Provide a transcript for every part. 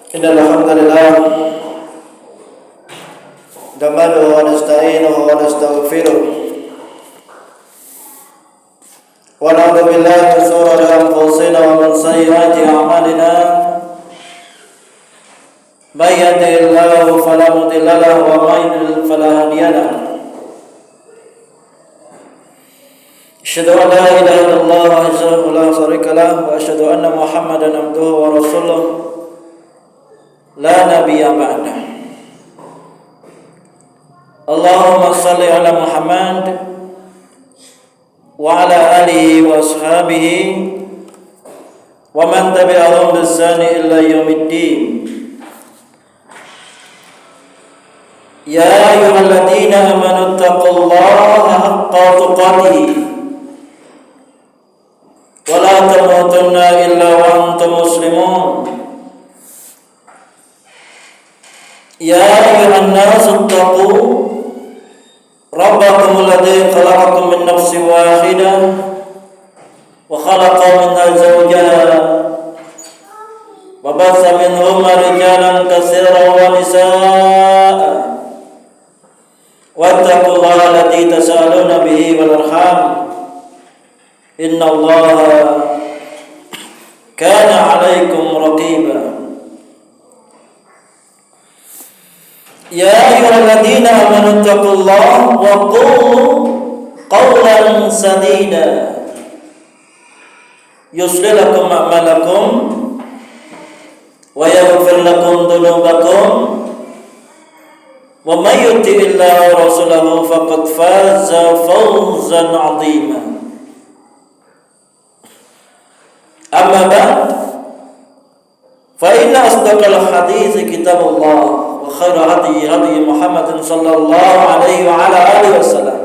Innal hamdalillah nahmaduhu wa nasta'inuhu wa nastaghfiruh wa na'udzu billahi min shururi anfusina wa min sayyiati a'malina may yahdihillahu fala mudilla lahu wa may yudlil fala hadiya lahu. Asyhadu an la ilaha illallah wahdahu la syarika lahu wa asyhadu anna Muhammadan abduhu wa rasuluh la nabiyya ba'dah. Allahumma salli ala Muhammad wa ala alihi wa ashabihi wa man tabi'ahum bi ihsan ila yaumiddin. Ya ayyuhalladzina amanu taqullaha haqqa tuqatih wa la tamutunna illa wa antum muslimun. Ya ayyuhan nasu taqu rabbakum alladzi khalaqakum min nafsin wahidah wa khalaqa minha zawjaha wa bassa minhuma rijalan katsiran wa nisaa'a wattaqullaha alladzi tasaaluna bihi wal arham innallaha kana 'alaikum raqiba. Ya ayyuhalladzina amanu taqullaha wa qulu qawlan sadida yuslih lakum a'malakum wa yaghfir lakum dhunubakum wa may yuti'illaha wa rasulahu faqad faza fawzan 'azima. Amma ba'd, fa inna asdaqal hadithi kitabullah wa khairu hadi Muhammadin sallallahu alaihi wa ala alihi wasallam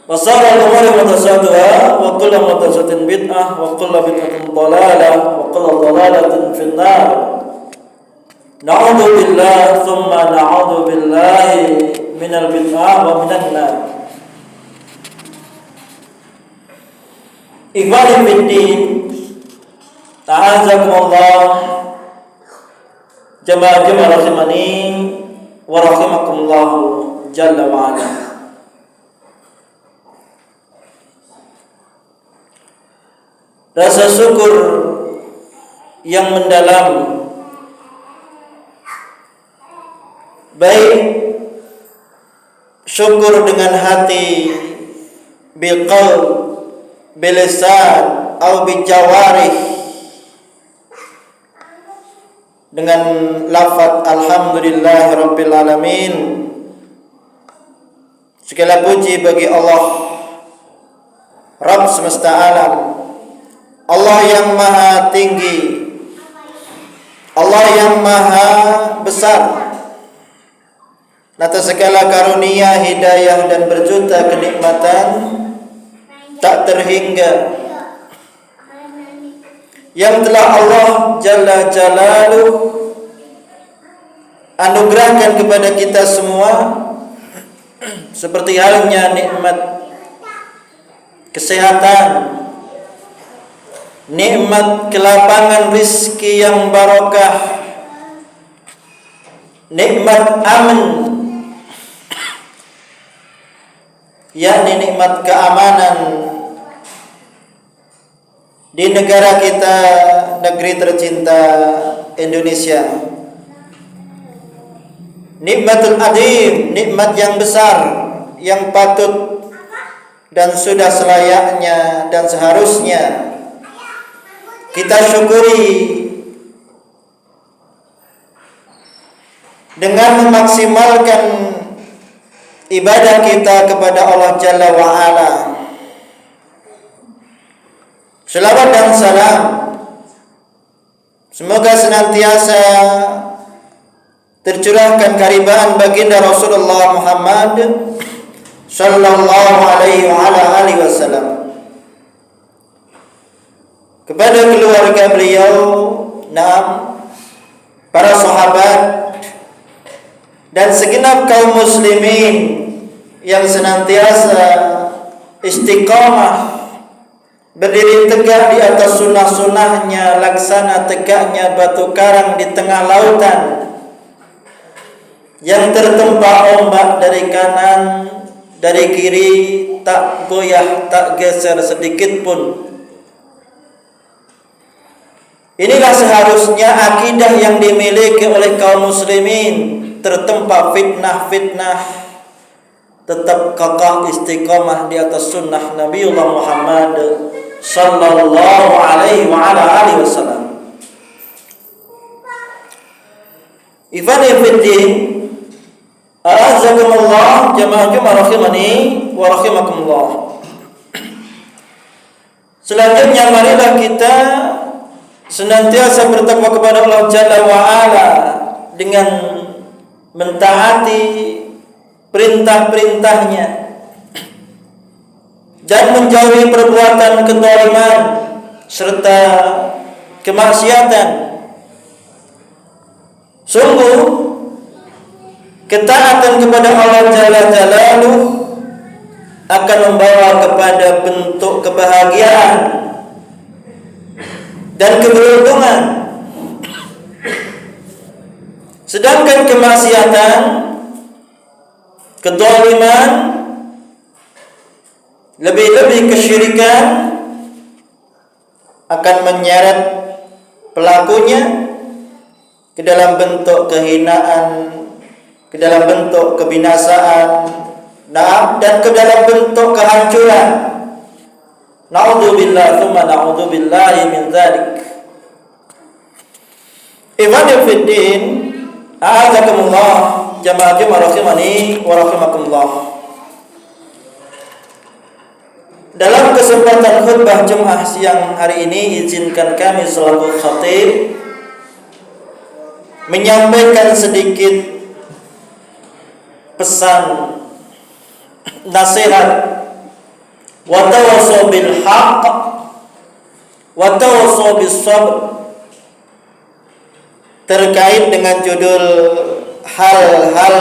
wa sharral umuri muhdatsatuha wa kullu muhdatsatin bid'ah wa kullu bid'atin dhalalah wa kullu dhalalatin fin nar. Na'udzu billahi thumma na'udzu billahi minal bid'ah wa minan nar. Ikhwani fid din, ta'azzakumullah, jamaah rahimani wa rahimakumullah jalla wa ala. Rasa syukur yang mendalam, baik syukur dengan hati, biqaul, bilisan, atau bijawarih, dengan lafaz alhamdulillah rabbil alamin. Segala puji bagi Allah, Rabb semesta alam, Allah yang maha tinggi, Allah yang maha besar, atas segala karunia, hidayah dan berjuta kenikmatan tak terhingga yang telah Allah Jalla Jalaluh anugerahkan kepada kita semua, seperti halnya nikmat kesehatan, nikmat kelapangan rizki yang barokah, nikmat aman, yakni nikmat keamanan di negara kita, negeri tercinta Indonesia. Nikmatul adim, nikmat yang besar yang patut dan sudah selayaknya dan seharusnya kita syukuri dengan memaksimalkan ibadah kita kepada Allah Jalla wa ala. Selawat dan salam semoga senantiasa tercurahkan karibaan baginda Rasulullah Muhammad sallallahu alaihi wa ala alihi wasallam kepada keluarga beliau, para sahabat dan segenap kaum muslimin yang senantiasa istiqamah berdiri tegak di atas sunnah-sunnahnya, laksana tegaknya batu karang di tengah lautan yang tertempa ombak dari kanan, dari kiri, tak goyah, tak geser sedikit pun. Inilah seharusnya akidah yang dimiliki oleh kaum muslimin, tertempa fitnah-fitnah, tetap kokoh istiqomah di atas sunnah Nabiullah Muhammad sallallahu alaihi wa ala alihi wasallam. Ikhwani fiddin, a'azzakumullah, jamaah Jumat rahimani wa rahimakumullah. Selanjutnya marilah kita senantiasa bertakwa kepada Allah Jalla wa Ala dengan mentaati perintah-perintahnya dan menjauhi perbuatan kezaliman serta kemaksiatan. Sungguh ketaatan kepada Allah Jalla Jalaluhu akan membawa kepada bentuk kebahagiaan dan keberuntungan. Sedangkan kemaksiatan, kezaliman, lebih-lebih kesyirikan akan menyeret pelakunya ke dalam bentuk kehinaan, ke dalam bentuk kebinasaan, dan ke dalam bentuk kehancuran. Na'udzubillah tsumma na'udzubillahi min dzalik. Ikhwani fiddin, a'azakumullah, jamaah Jumat rahimani wa rahimakumullah. Dalam kesempatan khutbah Jumat siang hari ini, izinkan kami selaku khatib menyampaikan sedikit pesan nasihat wa tawassaw bil haqq wa tawassaw bis sabr terkait dengan judul hal-hal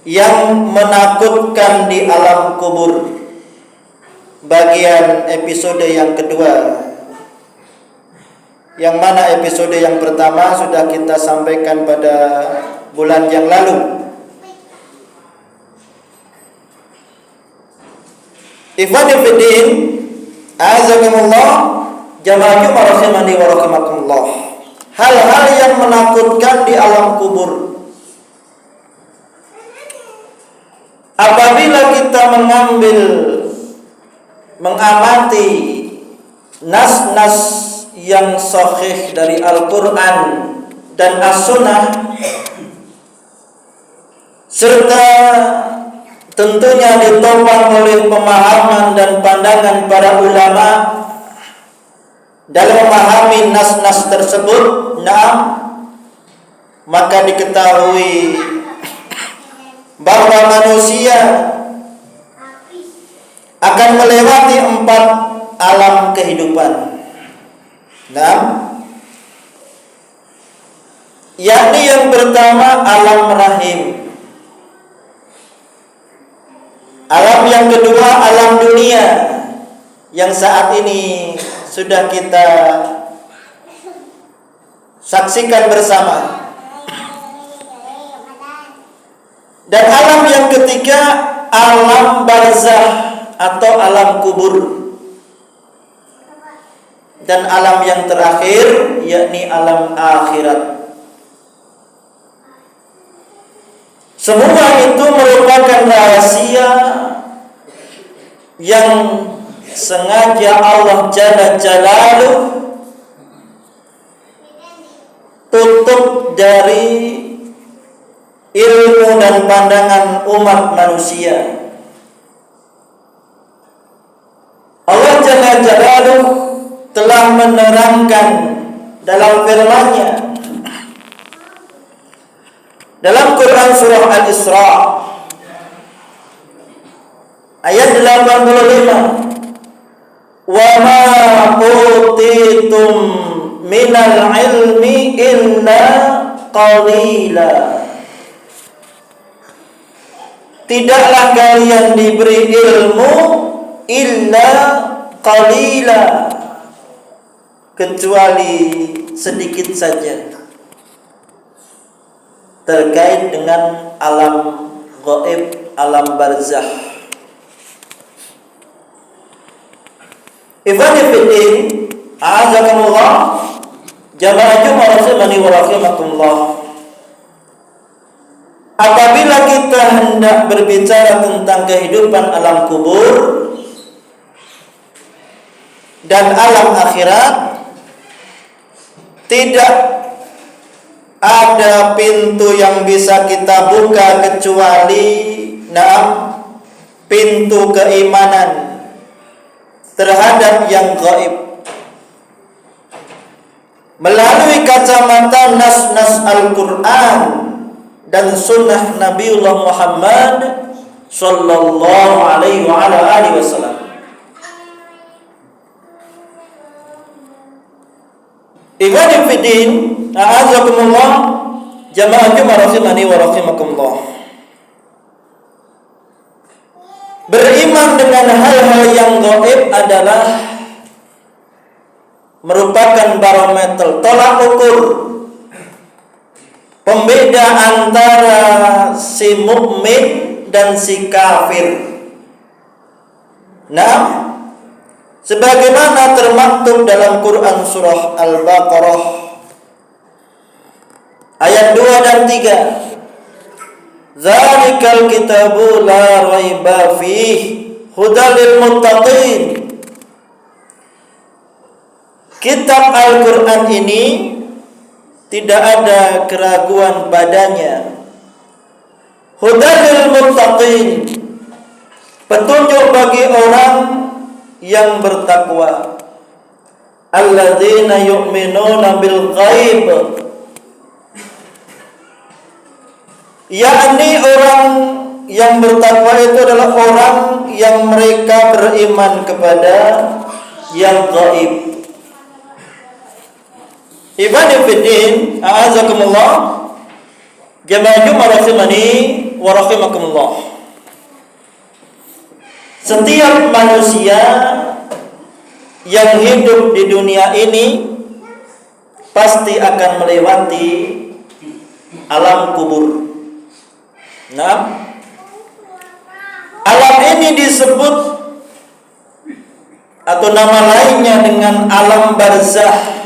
yang menakutkan di alam kubur, bagian episode yang kedua, yang mana episode yang pertama sudah kita sampaikan pada bulan yang lalu. Ikhwani fiddin, a'azakumullah, jamaah Jumat rahimani wa rahimakumullah. Hal-hal yang menakutkan di alam kubur. Apabila kita mengamati nas-nas yang sahih dari Al-Quran dan As-Sunnah, serta tentunya ditopang oleh pemahaman dan pandangan para ulama dalam memahami nas-nas tersebut, maka diketahui bahwa manusia akan melewati 4 alam kehidupan. Yakni yang pertama alam rahim, alam yang kedua alam dunia yang saat ini sudah kita saksikan bersama, dan alam yang ketiga alam barzah atau alam kubur, dan alam yang terakhir yakni alam akhirat. Semua itu merupakan rahasia yang sengaja Allah Jalla Jalaluhu tutup dari ilmu dan pandangan umat manusia. Allah Jalla Jalaluhu telah menerangkan dalam firman-Nya dalam Quran surah Al-Isra ayat 85, wa ma utitum minal ilmi illa qalila. Tidaklah kalian diberi ilmu illa qalila, kecuali sedikit saja terkait dengan alam gaib, alam barzakh. Ikhwani fiddin, a'azakumullah, jamaah Jumat rahimani wa rahimakumullah. Apabila kita hendak berbicara tentang kehidupan alam kubur dan alam akhirat, tidak ada pintu yang bisa kita buka kecuali pintu keimanan terhadap yang gaib melalui kacamata nas-nas Al-Quran dan sunnah Nabiullah Muhammad sallallahu alaihi wasallam. Ikhwani fiddin, a'azakumullah, jamaah Jumat rahimani wa rahimakumullah. Beriman dengan hal-hal yang gaib adalah merupakan barometer, tolak ukur, pembeda antara si mukmin dan si kafir. Sebagaimana termaktub dalam Quran surah Al-Baqarah ayat 2 dan 3. Zalikal kitabu la raiba fihi hudal lil muttaqin. Kitab Al-Quran ini tidak ada keraguan padanya. Hudal lil muttaqin, petunjuk bagi orang yang bertakwa. Alladzina yu'minuna bil ghaib, yakni orang yang bertakwa itu adalah orang yang mereka beriman kepada yang gaib. Ibn fiddin, a'azakumullah, jamaah Jumat rahimani wa rahimakumullah. Setiap manusia yang hidup di dunia ini pasti akan melewati alam kubur. Alam ini disebut atau nama lainnya dengan alam barzakh,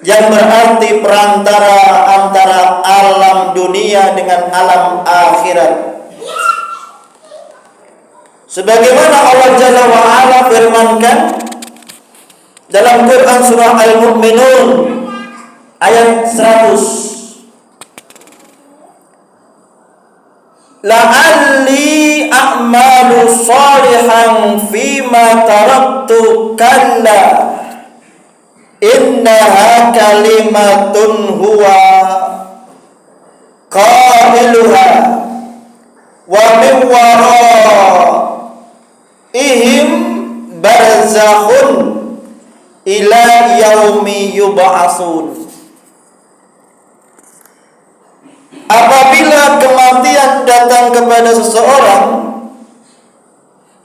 yang berarti perantara antara alam dunia dengan alam akhirat. Sebagaimana Allah Jalla wa Ala firmankan dalam Quran surah Al-Mu'minun ayat 100, la'alli a'malu salihan fima taraktu kalla innaha kalimatun huwa qailuha wa min waraihim barzakhun ila yaumi yub'atsun. Apabila kematian datang kepada seseorang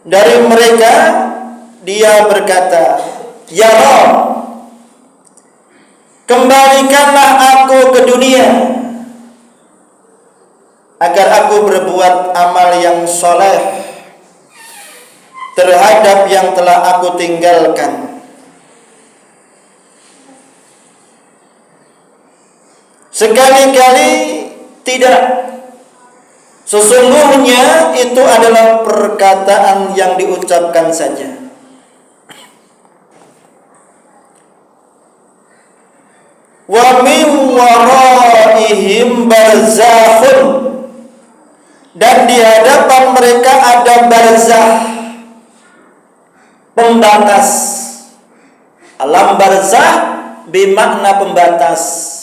dari mereka, dia berkata, "Ya Rabb, kembalikanlah aku ke dunia agar aku berbuat amal yang soleh terhadap yang telah aku tinggalkan." Sekali-kali tidak. Sesungguhnya itu adalah perkataan yang diucapkan saja. Wa min waraihim barzakhun, dan di hadapan mereka ada barzakh, pembatas. Alam barzakh bermakna pembatas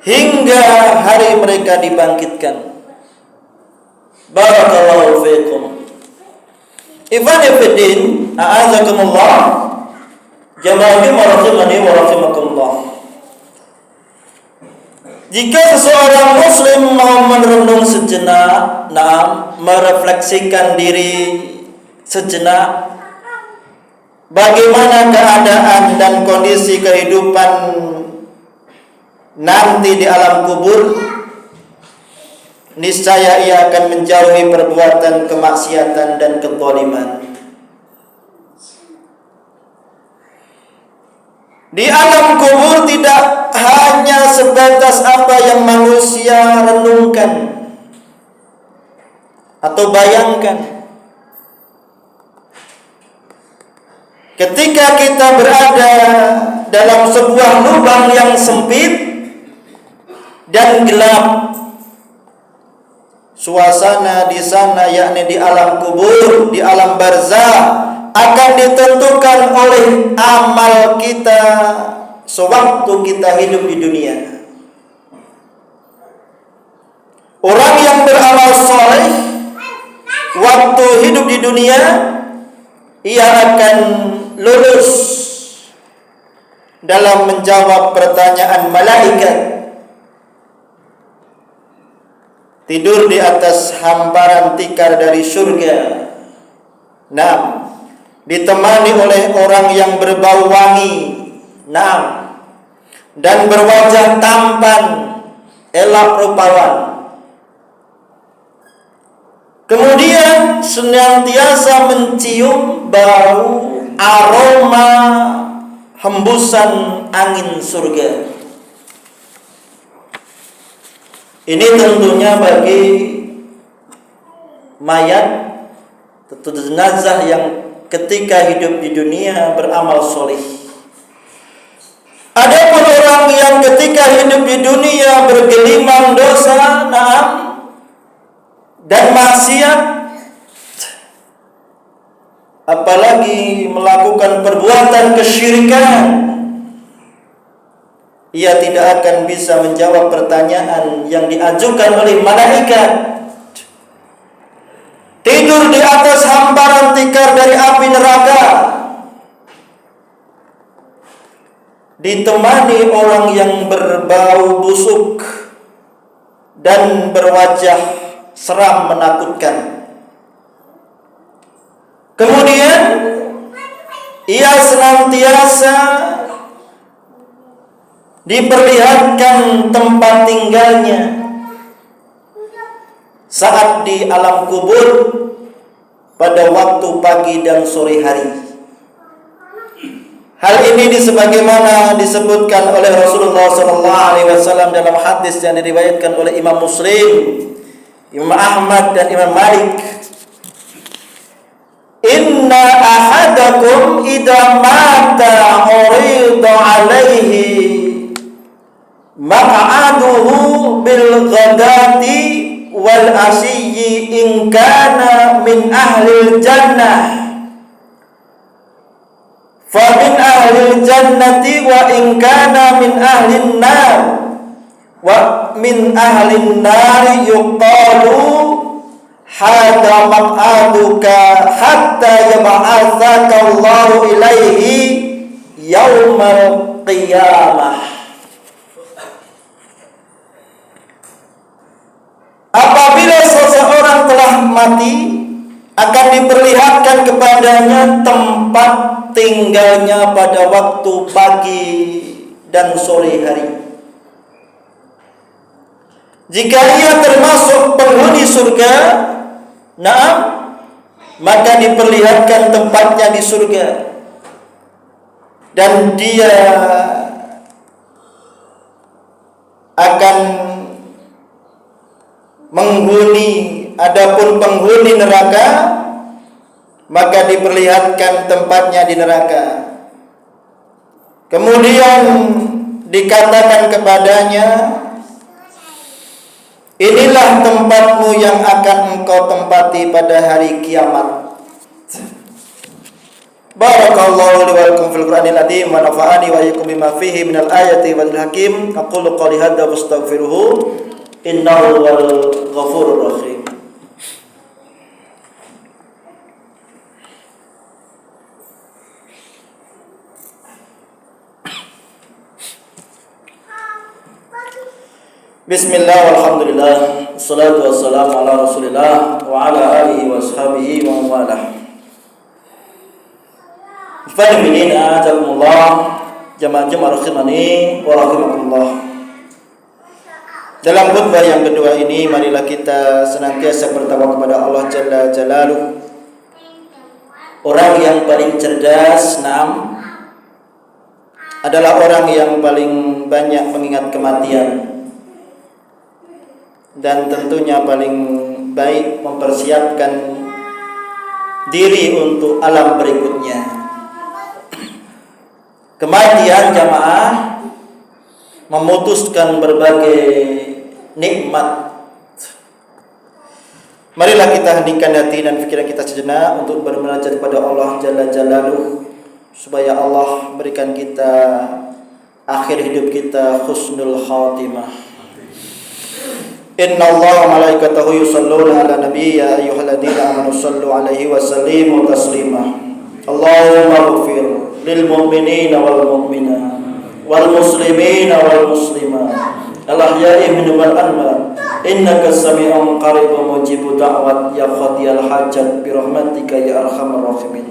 hingga hari mereka dibangkitkan. Barakallahu fiikum. Ikhwani fiddin, a'azakumullah, jamaah Jumat rahimani wa rahimakumullah. Jika seseorang muslim mau merenung sejenak, merefleksikan diri sejenak bagaimana keadaan dan kondisi kehidupan nanti di alam kubur, niscaya ia akan menjauhi perbuatan kemaksiatan dan kezaliman. Di alam kubur tidak hanya sebatas apa yang manusia renungkan atau bayangkan. Ketika kita berada dalam sebuah lubang yang sempit dan gelap, suasana di sana, yakni di alam kubur, di alam barzah, akan ditentukan oleh amal kita sewaktu kita hidup di dunia. Orang yang beramal soleh waktu hidup di dunia, ia akan lulus dalam menjawab pertanyaan malaikat. Tidur di atas hamparan tikar dari surga. Nah, ditemani oleh orang yang berbau wangi, dan berwajah tampan, elok rupawan. Kemudian senantiasa mencium bau aroma hembusan angin surga. Ini tentunya bagi mayat atau jenazah yang ketika hidup di dunia beramal soleh. Adapun orang yang ketika hidup di dunia bergelimang dosa, dan maksiat, apalagi melakukan perbuatan kesyirikan, ia tidak akan bisa menjawab pertanyaan yang diajukan oleh malaikat. Tidur di atas hamparan tikar dari api neraka, ditemani orang yang berbau busuk dan berwajah seram menakutkan. Kemudian ia senantiasa diperlihatkan tempat tinggalnya saat di alam kubur pada waktu pagi dan sore hari. Hal ini sebagaimana disebutkan oleh Rasulullah SAW dalam hadis yang diriwayatkan oleh Imam Muslim, Imam Ahmad dan Imam Malik. Inna ahadakum idza mata urida alaihi maq'aduhu bil ghadati wal asyi in kana min ahli jannah fa min ahli jannati wa in kana min ahli nar wa min ahli nar yuqalu hadha maq'aduka hatta yab'atsaka Allahu ilaihi yaumal qiyamah. Apabila seseorang telah mati, akan diperlihatkan kepadanya tempat tinggalnya pada waktu pagi dan sore hari. Jika ia termasuk penghuni surga, maka diperlihatkan tempatnya di surga, dan dia akan menghuni. Adapun penghuni neraka, maka diperlihatkan tempatnya di neraka. Kemudian dikatakan kepadanya, inilah tempatmu yang akan engkau tempati pada hari kiamat. Barakallahu li wa lakum fil Qur'anil azim wa nafa'ani wa iyyakum bima fihi minal ayati wal hakim. Aqulu qawli hadza wastaghfiruhu innahu wal ghafurur rahim. Bismillah walhamdulillah, wassalatu wassalamu ala rasulillah wa ala alihi wa ashabihi wa mawalah. Fadhilin a'azakumullah, jamaah-jamaah rahimani wa rahimakumullah. Dalam khutbah yang kedua ini, marilah kita senantiasa bertakwa kepada Allah Jalla Jalaluh. Orang yang paling cerdas, adalah orang yang paling banyak mengingat kematian, dan tentunya paling baik mempersiapkan diri untuk alam berikutnya. Kematian jamaah memutuskan berbagai nikmat. Marilah kita heningkan hati dan pikiran kita sejenak untuk bermunajat kepada Allah Jalla Jalaluh, supaya Allah berikan kita akhir hidup kita husnul khatimah. Inna Allah wa malaikatahu yusalluna ala nabi ya ayyuhalladzina amanu sallu alaihi wa sallimu taslima. Allahumma ighfir lil mu'minina wal mu'minat wal muslimina wal muslimat al ahya'i minhum wal amwat innaka sami'un qaribun mujibud da'wat ya qadiyal hajat bi rahmatika ya arhamar rahimin.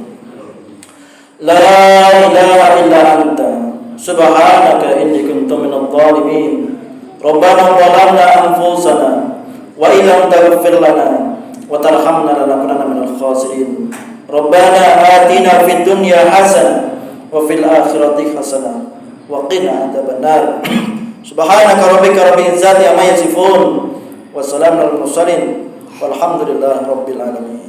La ilaha illa anta subhanaka inni kuntu minadh dhalimin. Rabbana zalamna anfusana wa illam taghfir lana wa tarhamna lanakunanna minal khasirin. Rabbana atina fid dunya hasanah wa fil akhirati hasanah wa qina adzabannar. Subhanaka rabbika rabbil izzati amma yasifun wa salamun alal mursalin walhamdulillahi rabbil alamin.